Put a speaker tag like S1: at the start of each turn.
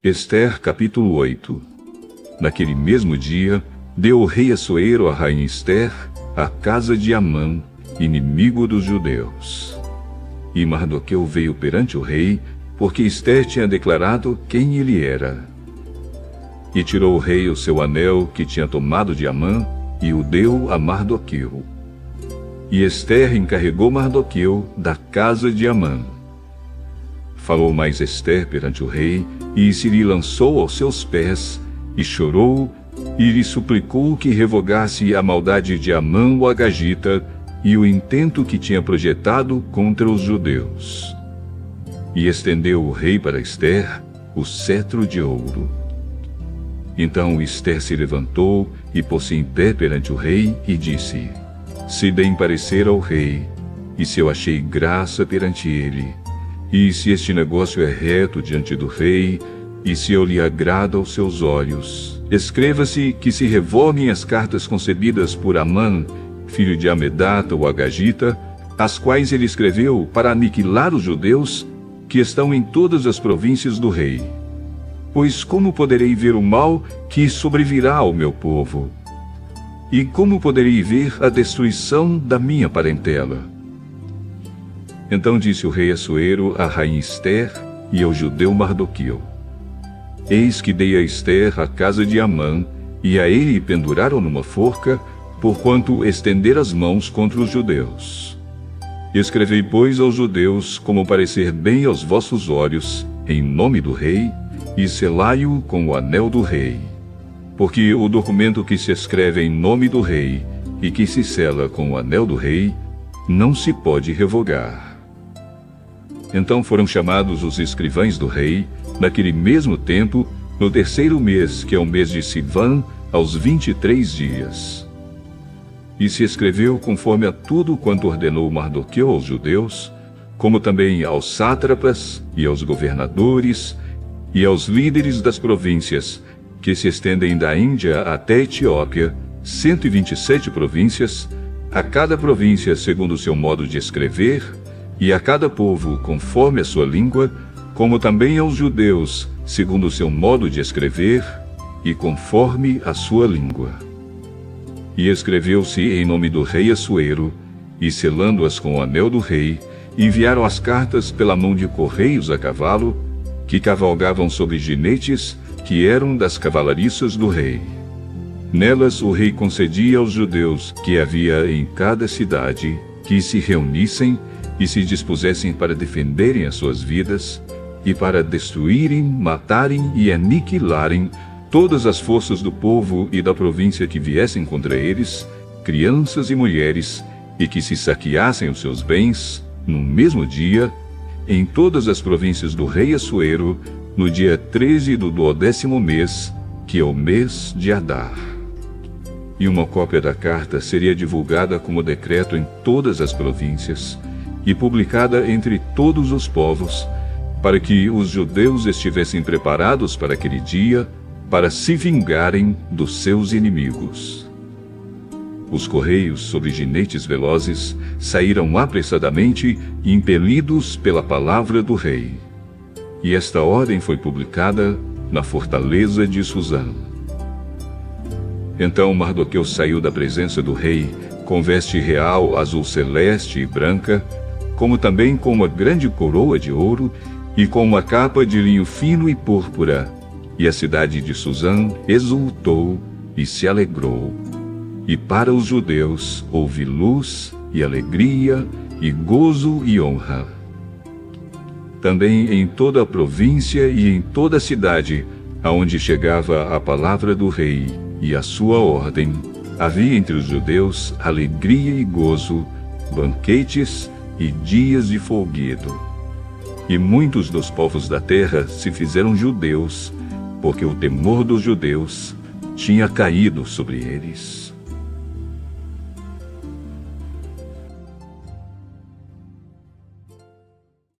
S1: Ester, capítulo 8. Naquele mesmo dia, deu o rei Assuero a rainha Ester a casa de Amã, inimigo dos judeus. E Mardoqueu veio perante o rei, porque Ester tinha declarado quem ele era. E tirou o rei o seu anel que tinha tomado de Amã, e o deu a Mardoqueu. E Ester encarregou Mardoqueu da casa de Amã. Falou mais Ester perante o rei, e se lhe lançou aos seus pés, e chorou, e lhe suplicou que revogasse a maldade de Amã o Agagita, e o intento que tinha projetado contra os judeus. E estendeu o rei para Ester o cetro de ouro. Então Ester se levantou e pôs-se em pé perante o rei e disse: Se deem parecer ao rei, e se eu achei graça perante ele, e se este negócio é reto diante do rei, e se eu lhe agrado aos seus olhos, escreva-se que se revoguem as cartas concebidas por Amã, filho de Amedata o Agagita, as quais ele escreveu para aniquilar os judeus que estão em todas as províncias do rei. Pois como poderei ver o mal que sobrevirá ao meu povo? E como poderei ver a destruição da minha parentela? Então disse o rei Assuero à rainha Ester e ao judeu Mardoqueu: Eis que dei a Ester a casa de Amã, e a ele penduraram numa forca, porquanto estender as mãos contra os judeus. Escrevei, pois, aos judeus, como parecer bem aos vossos olhos, em nome do rei, e selai-o com o anel do rei. Porque o documento que se escreve em nome do rei, e que se sela com o anel do rei, não se pode revogar. Então foram chamados os escrivães do rei, naquele mesmo tempo, no 3º mês, que é o mês de Sivan, aos 23 dias. E se escreveu conforme a tudo quanto ordenou Mardoqueu aos judeus, como também aos sátrapas, e aos governadores, e aos líderes das províncias, que se estendem da Índia até a Etiópia, 127 províncias, a cada província segundo o seu modo de escrever, e a cada povo conforme a sua língua, como também aos judeus, segundo o seu modo de escrever, e conforme a sua língua. E escreveu-se em nome do rei Assuero, e selando-as com o anel do rei, enviaram as cartas pela mão de correios a cavalo, que cavalgavam sobre jinetes, que eram das cavalariças do rei. Nelas o rei concedia aos judeus que havia em cada cidade que se reunissem e se dispusessem para defenderem as suas vidas, e para destruírem, matarem e aniquilarem todas as forças do povo e da província que viessem contra eles, crianças e mulheres, e que se saqueassem os seus bens, no mesmo dia, em todas as províncias do rei Assuero, no dia 13 do 12º mês, que é o mês de Adar. E uma cópia da carta seria divulgada como decreto em todas as províncias, e publicada entre todos os povos, para que os judeus estivessem preparados para aquele dia, para se vingarem dos seus inimigos. Os correios sobre jinetes velozes saíram apressadamente, impelidos pela palavra do rei. E esta ordem foi publicada na fortaleza de Suzã. Então Mardoqueu saiu da presença do rei, com veste real azul celeste e branca, como também com uma grande coroa de ouro, e com uma capa de linho fino e púrpura. E a cidade de Suzã exultou e se alegrou. E para os judeus houve luz e alegria, e gozo e honra. Também em toda a província e em toda a cidade, aonde chegava a palavra do rei e a sua ordem, havia entre os judeus alegria e gozo, banquetes e dias de folguedo. E muitos dos povos da terra se fizeram judeus, porque o temor dos judeus tinha caído sobre eles.